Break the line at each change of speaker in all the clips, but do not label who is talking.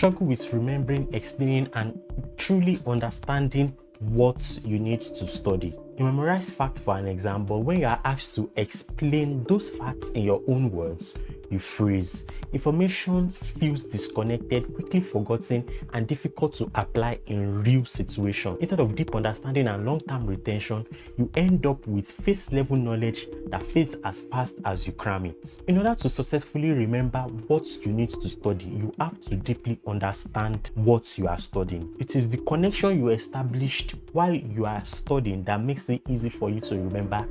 struggle with remembering, explaining, and truly understanding what you need to study. You memorize facts for an exam, but when you are asked to explain those facts in your own words, you freeze. Information feels disconnected, quickly forgotten, and difficult to apply in real situations. Instead of deep understanding and long-term retention, you end up with face-level knowledge that fades as fast as you cram it. In order to successfully remember what you need to study, you have to deeply understand what you are studying. It is the connection you established while you are studying that makes it easy for you to remember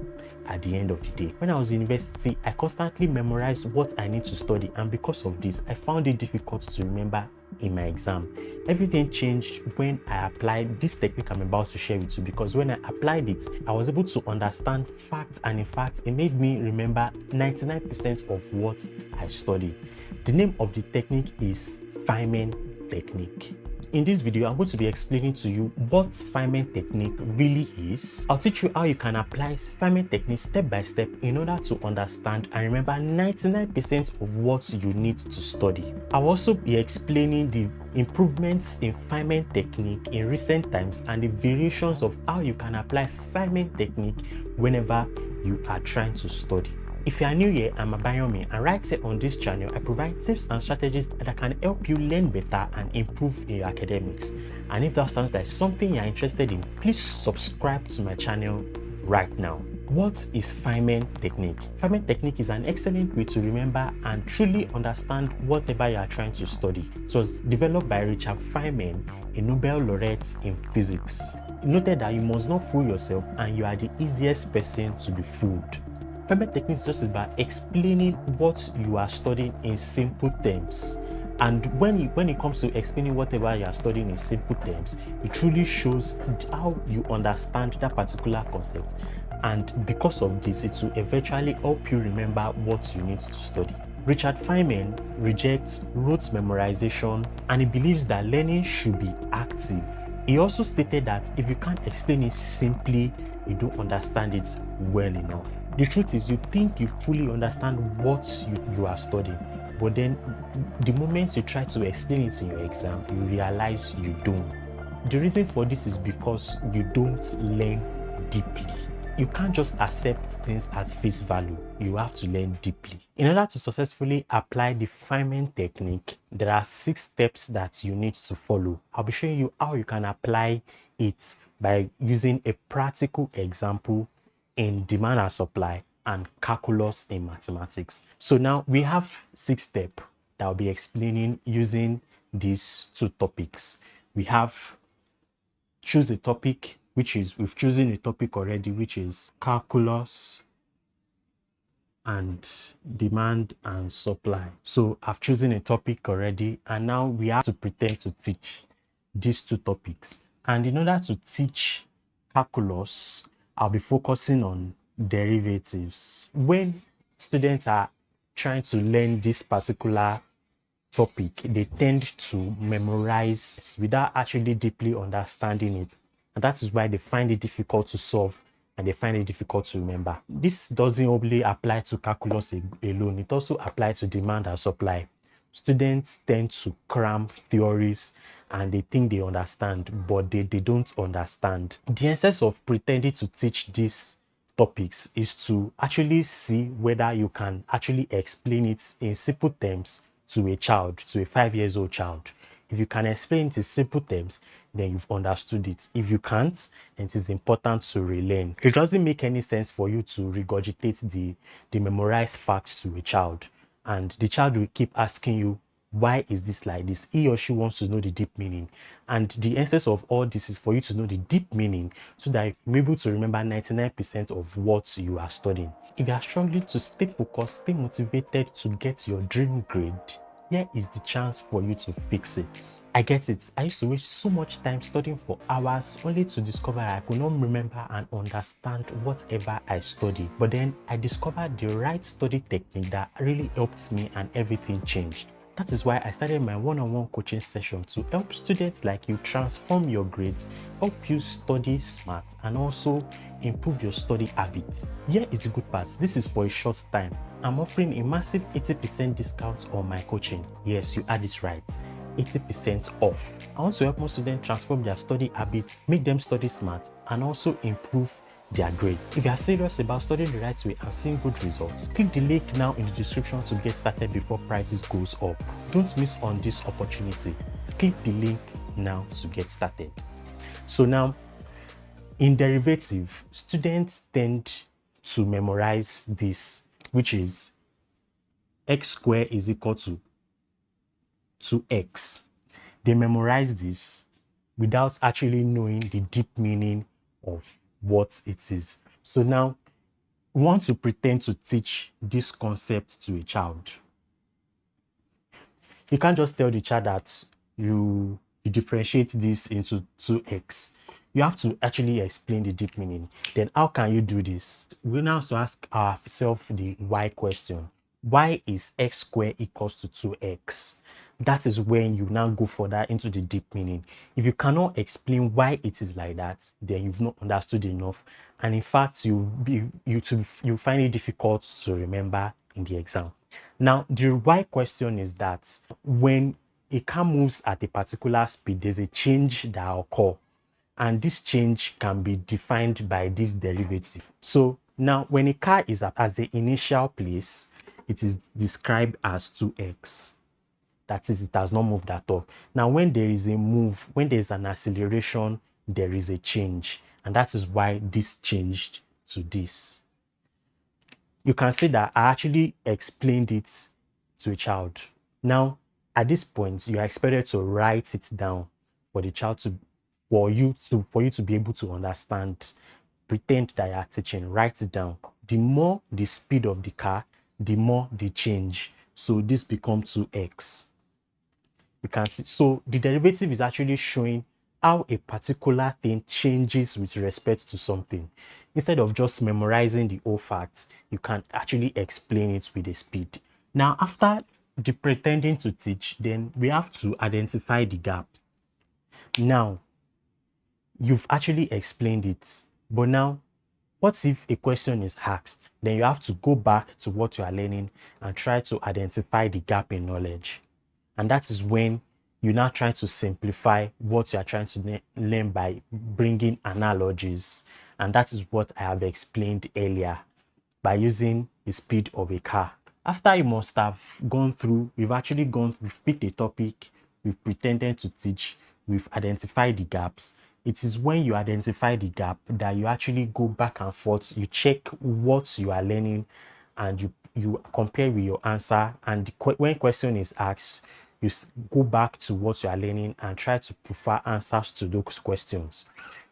at the end of the day. When I was in university, I constantly memorized what I need to study, and because of this, I found it difficult to remember in my exam. Everything changed when I applied this technique I'm about to share with you, because when I applied it, I was able to understand facts, and in fact, it made me remember 99% of what I studied. The name of the technique is Feynman Technique. In this video, I'm going to be explaining to you what Feynman Technique really is. I'll teach you how you can apply Feynman Technique step by step in order to understand and remember 99% of what you need to study. I'll also be explaining the improvements in Feynman Technique in recent times and the variations of how you can apply Feynman Technique whenever you are trying to study. If you are new here, I'm Abayomi, and right here on this channel, I provide tips and strategies that can help you learn better and improve in your academics. And if that sounds like something you're interested in, please subscribe to my channel right now. What is Feynman Technique? Feynman Technique is an excellent way to remember and truly understand whatever you are trying to study. It was developed by Richard Feynman, a Nobel laureate in physics. He noted that you must not fool yourself, and you are the easiest person to be fooled. Feynman Technique is just about explaining what you are studying in simple terms. And when it comes to explaining whatever you are studying in simple terms, it truly shows how you understand that particular concept. And because of this, it will eventually help you remember what you need to study. Richard Feynman rejects rote memorization, and he believes that learning should be active. He also stated that if you can't explain it simply, you don't understand it well enough. The truth is, you think you fully understand what you are studying, but then the moment you try to explain it in your exam, you realize you don't. The reason for this is because you don't learn deeply. You can't just accept things as face value. You have to learn deeply. In order to successfully apply the Feynman Technique, there are 6 steps that you need to follow. I'll be showing you how you can apply it by using a practical example in demand and supply and calculus in mathematics. So now we have 6 steps that I'll be explaining using these 2 topics. We have choose a topic, which is, we've chosen a topic already, which is calculus and demand and supply. So I've chosen a topic already, and now we have to pretend to teach these 2 topics. And in order to teach calculus, I'll be focusing on derivatives. When students are trying to learn this particular topic, they tend to memorize without actually deeply understanding it. And that is why they find it difficult to solve, and they find it difficult to remember. This doesn't only apply to calculus alone, it also applies to demand and supply. Students tend to cram theories and they think they understand, but they don't understand. The essence of pretending to teach these topics is to actually see whether you can actually explain it in simple terms to a child, to a 5-year-old child. If you can explain it in simple terms, then you've understood it. If you can't, then it is important to relearn. It doesn't make any sense for you to regurgitate the memorized facts to a child, and the child will keep asking you, why is this like this? He or she wants to know the deep meaning. And the essence of all this is for you to know the deep meaning so that you're able to remember 99% of what you are studying. If you are struggling to stay focused, stay motivated to get your dream grade, here is the chance for you to fix it. I get it. I used to waste so much time studying for hours only to discover I could not remember and understand whatever I studied. But then I discovered the right study technique that really helped me, and everything changed. That is why I started my one-on-one coaching session to help students like you transform your grades, help you study smart, and also improve your study habits. Here is the good part. This is for a short time. I'm offering a massive 80% discount on my coaching. Yes, you heard it right. 80% off. I want to help more students transform their study habits, make them study smart, and also improve their grade. If you are serious about studying the right way and seeing good results, click the link now in the description to get started before prices goes up. Don't miss on this opportunity. Click the link now to get started. So now, in derivative, students tend to memorize this, which is x squared is equal to 2x. They memorize this without actually knowing the deep meaning of what it is. So now, we want to pretend to teach this concept to a child. You can't just tell the child that you differentiate this into 2x. You have to actually explain the deep meaning. Then how can you do this? We now have to ask ourselves the why question. Why is x squared equals to 2x? That is when you now go further into the deep meaning. If you cannot explain why it is like that, then you've not understood enough. And in fact, you find it difficult to remember in the exam. Now, the why question is that when a car moves at a particular speed, there's a change that occurs. And this change can be defined by this derivative. So now when a car is at the initial place, it is described as 2x. That is, it has not moved at all. Now when there is a move, when there is an acceleration, there is a change. And that is why this changed to this. You can see that I actually explained it to a child. Now, at this point, you are expected to write it down for the child to, for you to be able to understand. Pretend that you are teaching, write it down. The more the speed of the car, the more the change. So this becomes 2x. You can see, so the derivative is actually showing how a particular thing changes with respect to something. Instead of just memorizing the whole facts, you can actually explain it with a speed. Now, after the pretending to teach, then we have to identify the gaps. Now, you've actually explained it, but now, what if a question is asked? Then you have to go back to what you are learning and try to identify the gap in knowledge. And that is when you now try to simplify what you are trying to learn by bringing analogies. And that is what I have explained earlier by using the speed of a car. After you must have gone through, we've picked a topic, we've pretended to teach, we've identified the gaps. It is when you identify the gap that you actually go back and forth, you check what you are learning and you compare with your answer. And when question is asked, you go back to what you are learning and try to prefer answers to those questions.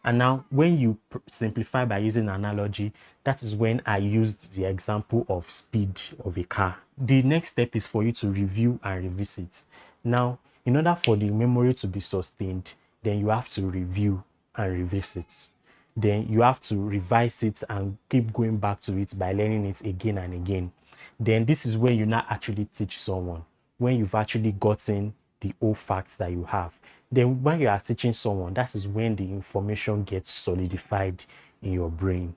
And now when you simplify by using analogy, that is when I used the example of speed of a car. The next step is for you to review and revisit. Now, in order for the memory to be sustained, then you have to review and revisit. Then you have to revise it and keep going back to it by learning it again and again. Then this is where you now actually teach someone, when you've actually gotten the whole facts that you have. Then when you are teaching someone, that is when the information gets solidified in your brain.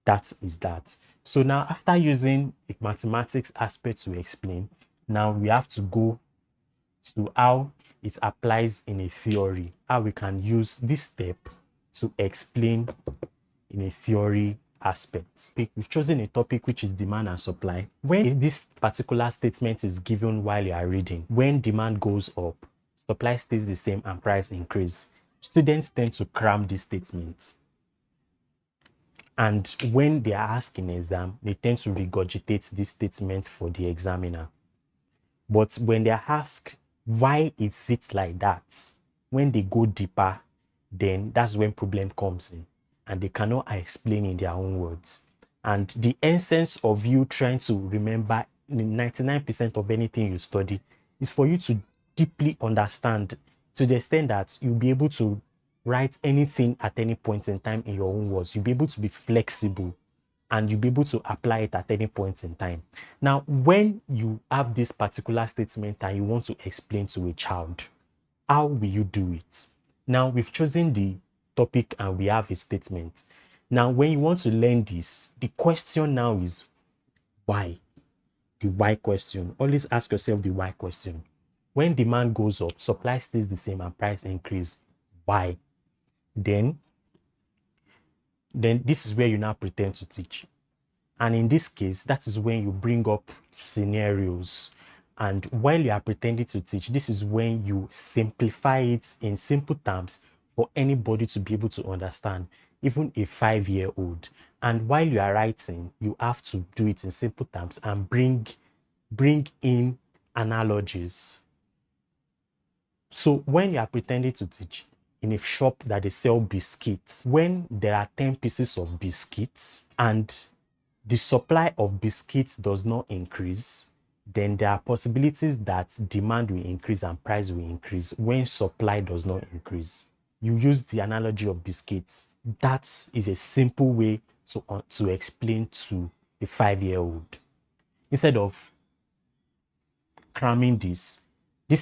That is that. So now after using a mathematics aspect to explain, now we have to go to how it applies in a theory, how we can use this step to explain in a theory aspect. We've chosen a topic which is demand and supply. When this particular statement is given while you are reading, when demand goes up, supply stays the same and price increase, students tend to cram this statement. And when they are asked in exam, they tend to regurgitate this statement for the examiner. But when they are asked why is it like that, when they go deeper, then that's when problem comes in and they cannot explain in their own words. And the essence of you trying to remember 99% of anything you study is for you to deeply understand, to the extent that you'll be able to write anything at any point in time in your own words. You'll be able to be flexible and you'll be able to apply it at any point in time. Now, when you have this particular statement and you want to explain to a child, how will you do it? Now, we've chosen the topic and we have a statement. Now, when you want to learn this, the question now is why? The why question. Always ask yourself the why question. When demand goes up, supply stays the same and price increase. Why? Then this is where you now pretend to teach. And in this case, that is when you bring up scenarios. And while you are pretending to teach, this is when you simplify it in simple terms for anybody to be able to understand, even a 5-year-old. And while you are writing, you have to do it in simple terms and bring in analogies. So when you are pretending to teach in a shop that they sell biscuits, when there are 10 pieces of biscuits and the supply of biscuits does not increase, then there are possibilities that demand will increase and price will increase when supply does not increase. You use the analogy of biscuits. That is a simple way to explain to a 5-year-old. Instead of cramming this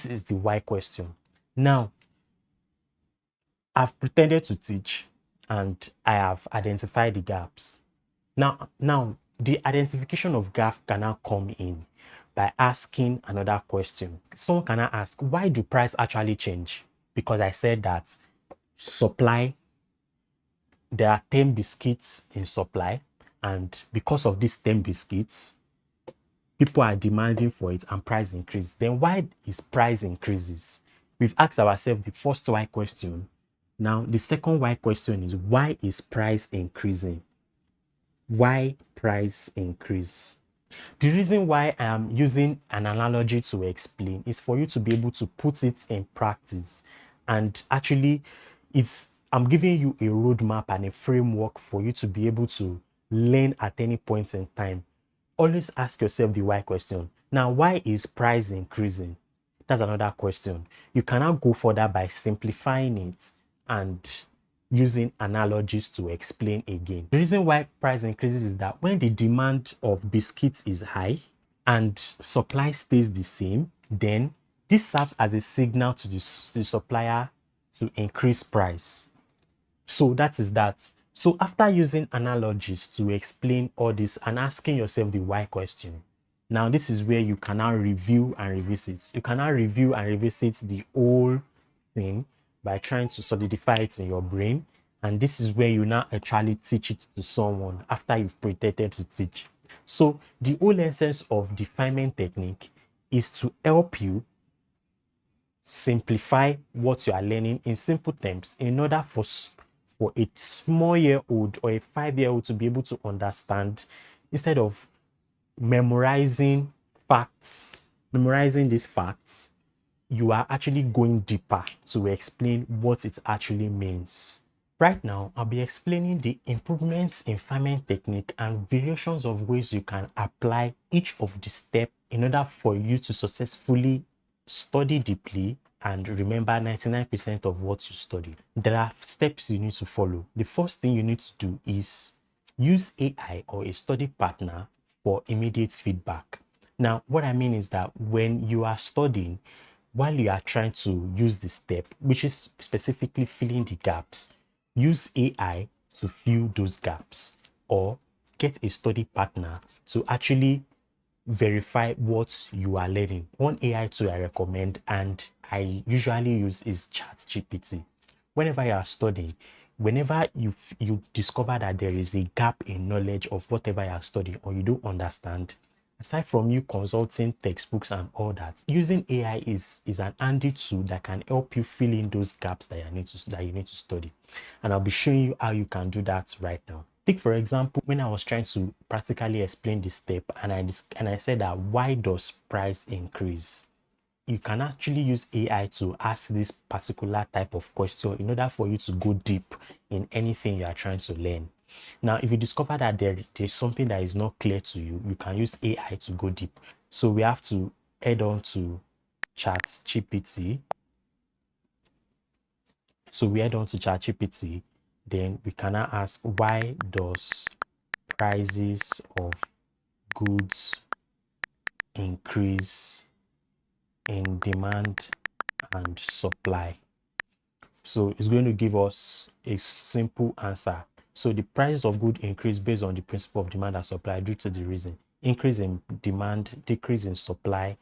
is the why question. Now, I've pretended to teach and I have identified the gaps. Now, the identification of gap can now come in by asking another question. Someone can now ask, why do price actually change? Because I said that supply, there are 10 biscuits in supply, and because of these 10 biscuits, people are demanding for it and price increase. Then why is price increases? We've asked ourselves the first why question. Now, the second why question is, why is price increasing? Why price increase? The reason why I am using an analogy to explain is for you to be able to put it in practice. And actually, I'm giving you a roadmap and a framework for you to be able to learn at any point in time. Always ask yourself the why question. Now, why is price increasing? That's another question. You cannot go further by simplifying it and using analogies to explain again. The reason why price increases is that when the demand of biscuits is high and supply stays the same, then this serves as a signal to the supplier to increase price. So that is that. So after using analogies to explain all this and asking yourself the why question, now this is where you can now review and revisit. You can now review and revisit the whole thing by trying to solidify it in your brain. And this is where you now actually teach it to someone after you've pretended to teach. So the whole essence of the Feynman technique is to help you simplify what you are learning in simple terms in order for a small-year-old or a 5-year-old to be able to understand, instead of memorizing these facts, you are actually going deeper to explain what it actually means. Right now, I'll be explaining the improvements in Feynman technique and variations of ways you can apply each of the steps in order for you to successfully study deeply and remember 99% of what you studied. There are steps you need to follow. The first thing you need to do is use AI or a study partner for immediate feedback. Now, what I mean is that when you are studying, while you are trying to use the step, which is specifically filling the gaps, use AI to fill those gaps, or get a study partner to actually verify what you are learning. One AI tool I recommend and I usually use is ChatGPT. Whenever you are studying, whenever you discover that there is a gap in knowledge of whatever you are studying or you don't understand, aside from you consulting textbooks and all that, using AI is an handy tool that can help you fill in those gaps that you need to study. And I'll be showing you how you can do that right now. Take for example, when I was trying to practically explain this step and I said that why does price increase? You can actually use AI to ask this particular type of question in order for you to go deep in anything you are trying to learn. Now, if you discover that there's something that is not clear to you, you can use AI to go deep. So we have to head on to ChatGPT. So we head on to ChatGPT, then we can now ask, why does prices of goods increase in demand and supply? So it's going to give us a simple answer. So the prices of goods increase based on the principle of demand and supply due to the reason increase in demand, decrease in supply.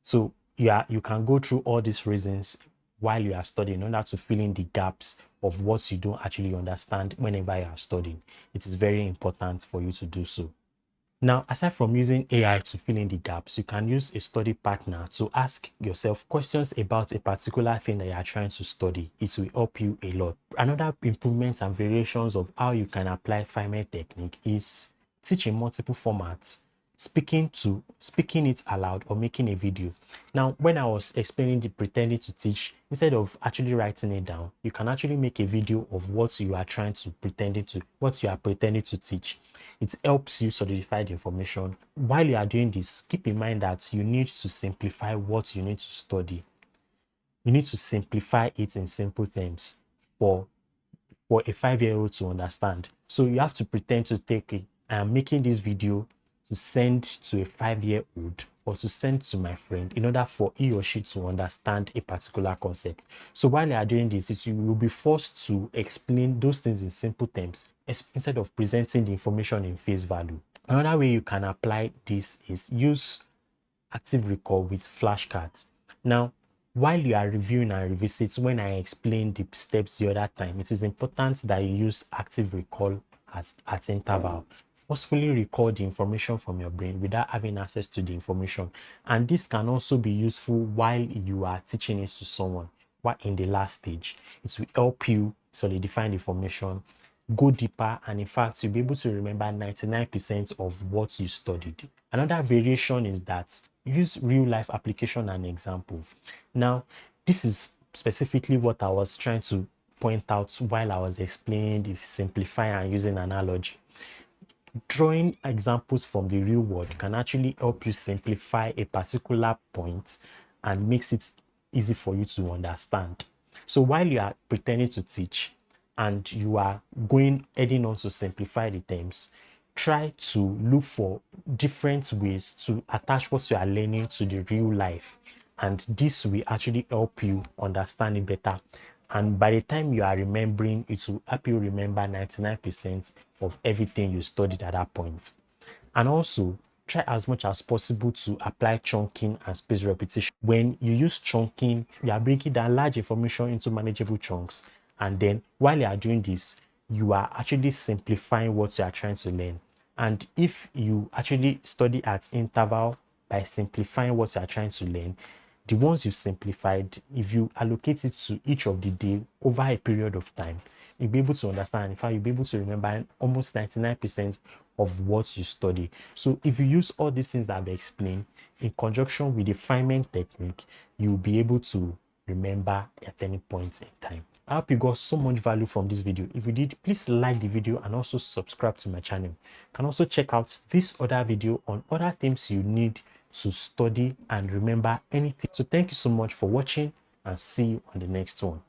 So you can go through all these reasons while you are studying in order to fill in the gaps of what you don't actually understand whenever you are studying. It is very important for you to do so. Now, aside from using AI to fill in the gaps, you can use a study partner to ask yourself questions about a particular thing that you are trying to study. It will help you a lot. Another improvements and variations of how you can apply Feynman technique is teach in multiple formats, speaking it aloud, or making a video. Now, when I was explaining the pretending to teach, instead of actually writing it down, you can actually make a video of what you are pretending to teach. It helps you solidify the information. While you are doing this, keep in mind that you need to simplify what you need to study. You need to simplify it in simple terms for a 5-year-old to understand. So you have to pretend to take it. I am making this video to send to a 5-year-old or to send to my friend in order for he or she to understand a particular concept. So while you are doing this, you will be forced to explain those things in simple terms instead of presenting the information in face value. Another way you can apply this is use active recall with flashcards. Now, while you are reviewing and revisit, when I explained the steps the other time, it is important that you use active recall at interval. Forcefully recall the information from your brain without having access to the information. And this can also be useful while you are teaching it to someone, while in the last stage. It will help you solidify the information, go deeper, and in fact, you'll be able to remember 99% of what you studied. Another variation is that use real life application and example. Now, this is specifically what I was trying to point out while I was explaining the simplify and using analogy. Drawing examples from the real world can actually help you simplify a particular point and makes it easy for you to understand. So while you are pretending to teach and you are heading on to simplify the terms, try to look for different ways to attach what you are learning to the real life, and this will actually help you understand it better. And by the time you are remembering, it will help you remember 99% of everything you studied at that point. And also, try as much as possible to apply chunking and spaced repetition. When you use chunking, you are breaking down large information into manageable chunks. And then while you are doing this, you are actually simplifying what you are trying to learn. And if you actually study at interval by simplifying what you are trying to learn, the ones you've simplified, if you allocate it to each of the day over a period of time, you'll be able to understand. In fact, you'll be able to remember almost 99% of what you study. So if you use all these things that I've explained in conjunction with the Feynman technique, you'll be able to remember at any point in time. I hope you got so much value from this video. If you did, please like the video and also subscribe to my channel. You can also check out this other video on other things you need to study and remember anything. So thank you so much for watching, and see you on the next one.